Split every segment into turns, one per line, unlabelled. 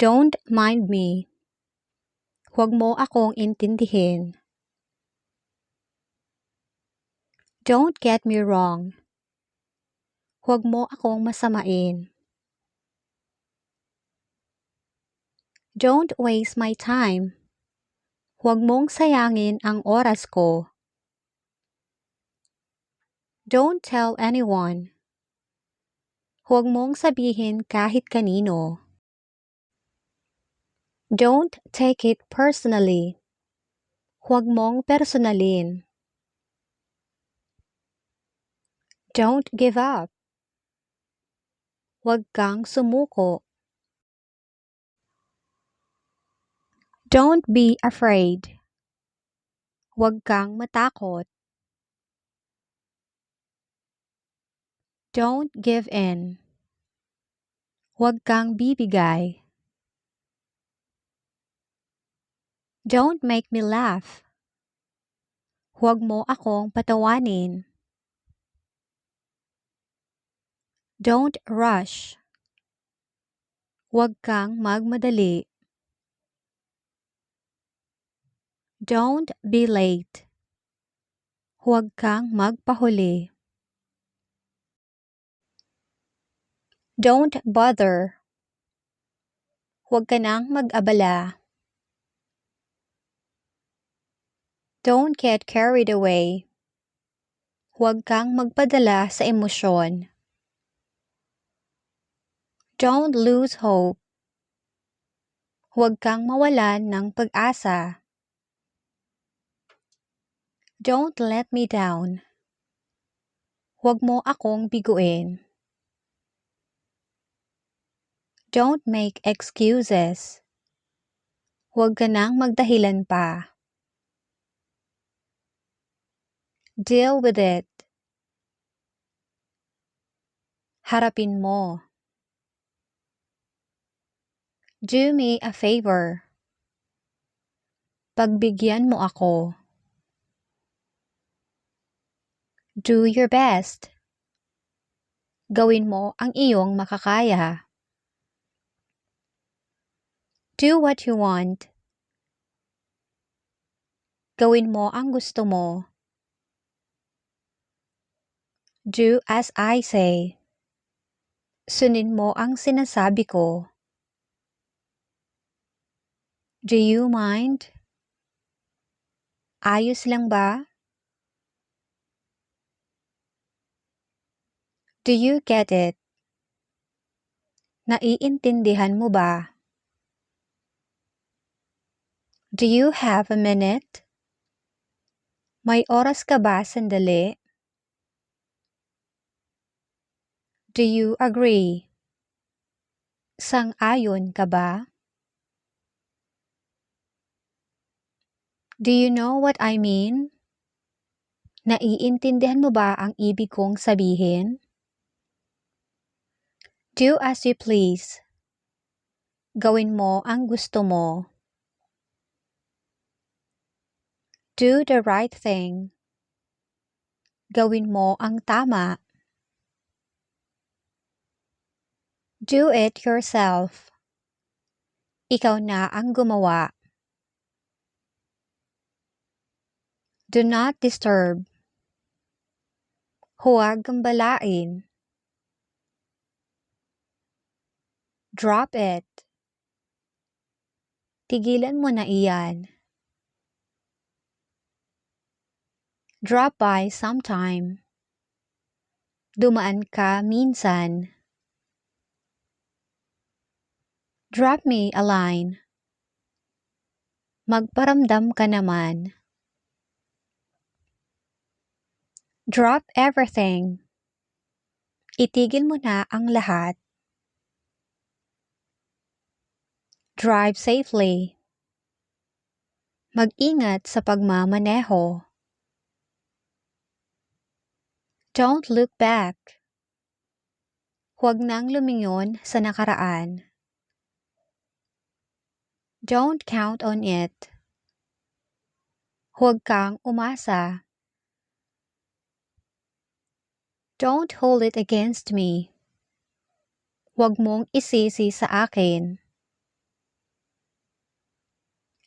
Don't mind me. Huwag mo akong intindihin. Don't get me wrong. Huwag mo akong masamain. Don't waste my time. Huwag mong sayangin ang oras ko. Don't tell anyone. Huwag mong sabihin kahit kanino. Don't take it personally. Huwag mong personalin. Don't give up. Huwag kang sumuko. Don't be afraid. Huwag kang matakot. Don't give in. Huwag kang bibigay. Don't make me laugh. Huwag mo akong patawanin. Don't rush. Huwag kang magmadali. Don't be late. Huwag kang magpahuli. Don't bother. Huwag ka nang mag-abala. Don't get carried away. Huwag kang magpadala sa emosyon. Don't lose hope. Huwag kang mawalan ng pag-asa. Don't let me down. Huwag mo akong biguin. Don't make excuses. Huwag ka nang magdahilan pa. Deal with it. Harapin mo. Do me a favor. Pagbigyan mo ako. Do your best. Gawin mo ang iyong makakaya. Do what you want. Gawin mo ang gusto mo. Do as I say. Sundin mo ang sinasabi ko. Do you mind? Ayos lang ba? Do you get it? Naiintindihan mo ba? Do you have a minute? May oras ka ba sandali? Do you agree? Sang-ayon ka ba? Do you know what I mean? Naiintindihan mo ba ang ibig kong sabihin? Do as you please. Gawin mo ang gusto mo. Do the right thing. Gawin mo ang tama. Do it yourself. Ikaw na ang gumawa. Do not disturb. Huwag gambalain. Drop it. Tigilan mo na iyan. Drop by sometime. Dumaan ka minsan. Drop me a line. Magparamdam ka naman. Drop everything. Itigil mo na ang lahat. Drive safely. Mag-ingat sa pagmamaneho. Don't look back. Huwag nang lumingon sa nakaraan. Don't count on it. Huwag kang umasa. Don't hold it against me. Huwag mong isisi sa akin.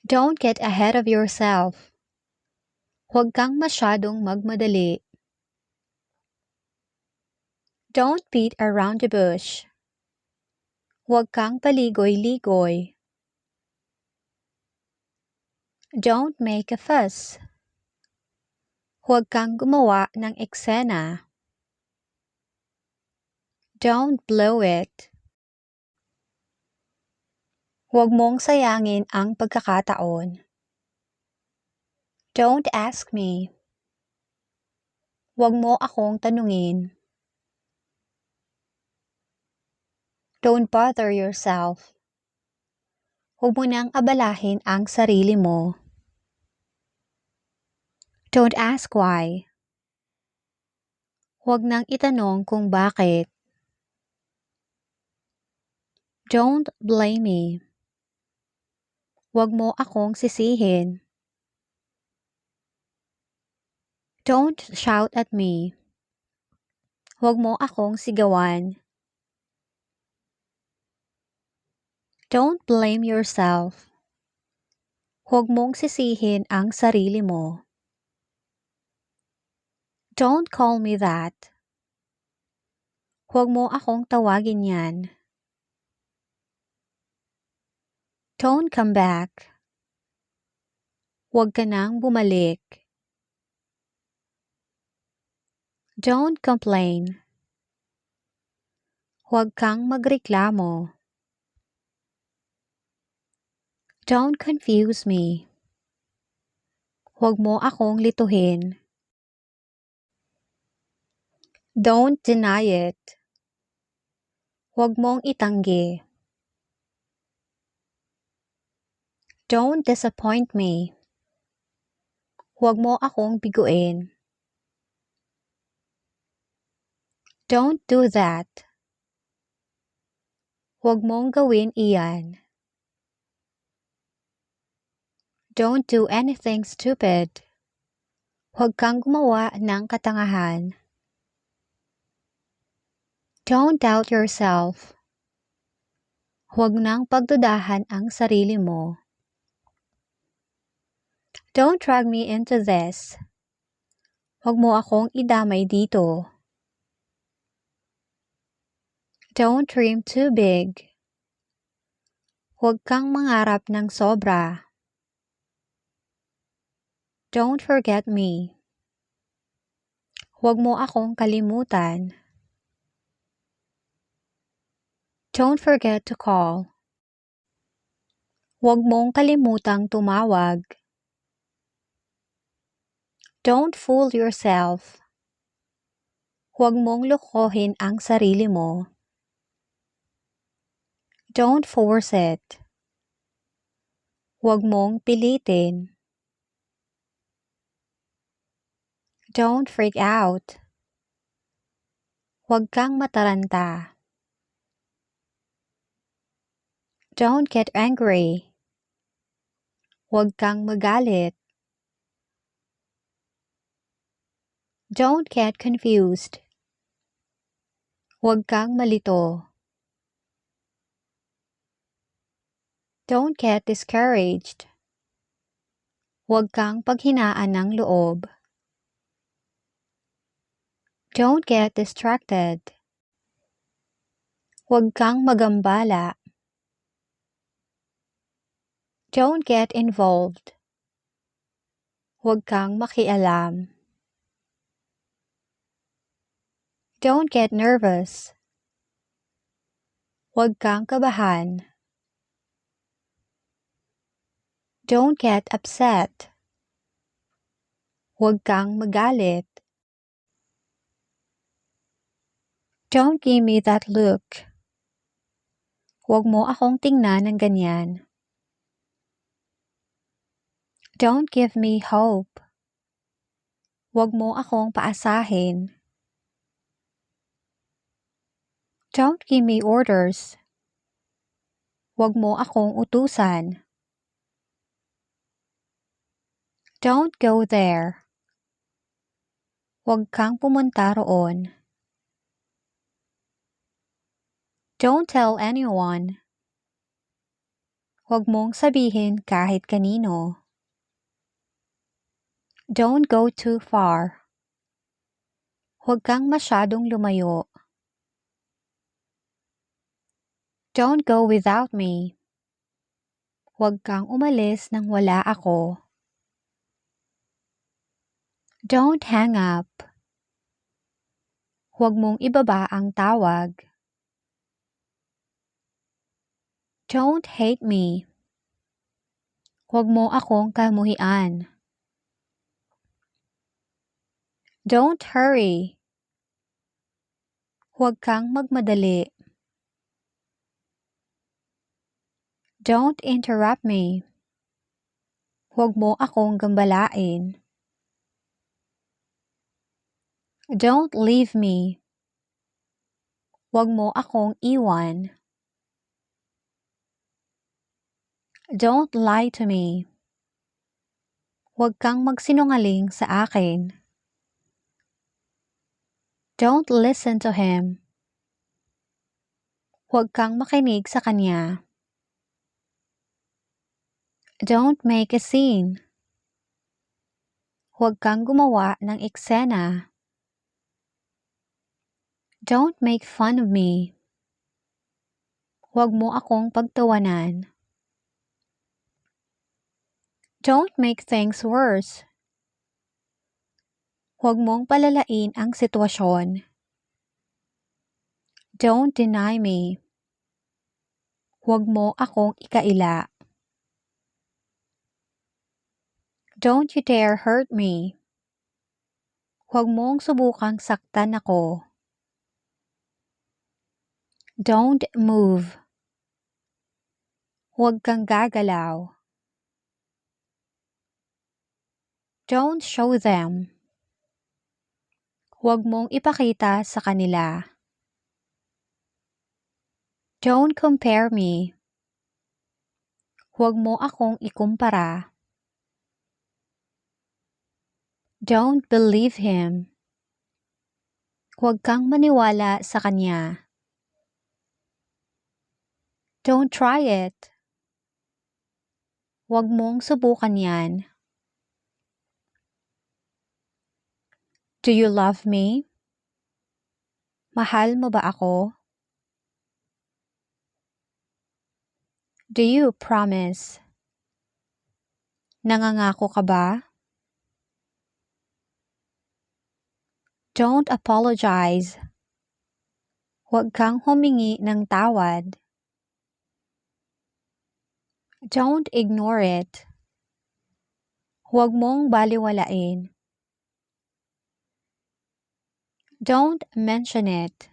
Don't get ahead of yourself. Huwag kang masyadong magmadali. Don't beat around the bush. Huwag kang paligoy-ligoy. Don't make a fuss. Huwag kang gumawa ng eksena. Don't blow it. Huwag mong sayangin ang pagkakataon. Don't ask me. Huwag mo akong tanungin. Don't bother yourself. Huwag mo nang abalahin ang sarili mo. Don't ask why. Huwag nang itanong kung bakit. Don't blame me. Huwag mo akong sisihin. Don't shout at me. Huwag mo akong sigawan. Don't blame yourself. Huwag mong sisihin ang sarili mo. Don't call me that. Huwag mo akong tawagin yan. Don't come back. Huwag ka nang bumalik. Don't complain. Huwag kang magreklamo. Don't confuse me. Huwag mo akong lituhin. Don't deny it. Huwag mong itanggi. Don't disappoint me. Huwag mo akong biguin. Don't do that. Huwag mong gawin iyan. Don't do anything stupid. Huwag kang gumawa ng katangahan. Don't doubt yourself. Huwag nang pagdudahan ang sarili mo. Don't drag me into this. Huwag mo akong idamay dito. Don't dream too big. Huwag kang mangarap ng sobra. Don't forget me. Huwag mo akong kalimutan. Don't forget to call. Huwag mong kalimutang tumawag. Don't fool yourself. Huwag mong lokohin ang sarili mo. Don't force it. Huwag mong pilitin. Don't freak out. Huwag kang mataranta. Don't get angry. Huwag kang magalit. Don't get confused. Huwag kang malito. Don't get discouraged. Huwag kang paghinaan ng loob. Don't get distracted. Huwag kang magambala. Don't get involved. Huwag kang makialam. Don't get nervous. Huwag kang kabahan. Don't get upset. Huwag kang magalit. Don't give me that look. Huwag mo akong tingnan ng ganyan. Don't give me hope. Huwag mo akong paasahin. Don't give me orders. Huwag mo akong utusan. Don't go there. Huwag kang pumunta roon. Don't tell anyone. Huwag mong sabihin kahit kanino. Don't go too far. Huwag kang masyadong lumayo. Don't go without me. Huwag kang umalis nang wala ako. Don't hang up. Huwag mong ibaba ang tawag. Don't hate me. Huwag mo akong kamuhian. Don't hurry. Huwag kang magmadali. Don't interrupt me. Huwag mo akong gambalain. Don't leave me. Huwag mo akong iwan. Don't lie to me. Huwag kang magsinungaling sa akin. Don't listen to him. Huwag kang makinig sa kanya. Don't make a scene. Huwag kang gumawa ng eksena. Don't make fun of me. Huwag mo akong pagtawanan. Don't make things worse. Huwag mong palalain ang sitwasyon. Don't deny me. Huwag mo akong ikaila. Don't you dare hurt me. Huwag mong subukang saktan ako. Don't move. Huwag kang gagalaw. Don't show them. Huwag mong ipakita sa kanila. Don't compare me. Huwag mo akong ikumpara. Don't believe him. Huwag kang maniwala sa kanya. Don't try it. Huwag mong subukan yan. Do you love me? Mahal mo ba ako? Do you promise? Nangangako ka ba? Don't apologize. Huwag kang humingi ng tawad. Don't ignore it. Huwag mong baliwalain. Don't mention it.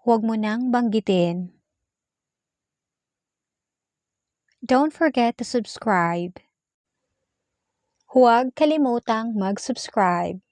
Huwag mo nang banggitin. Don't forget to subscribe. Huwag kalimutang mag-subscribe.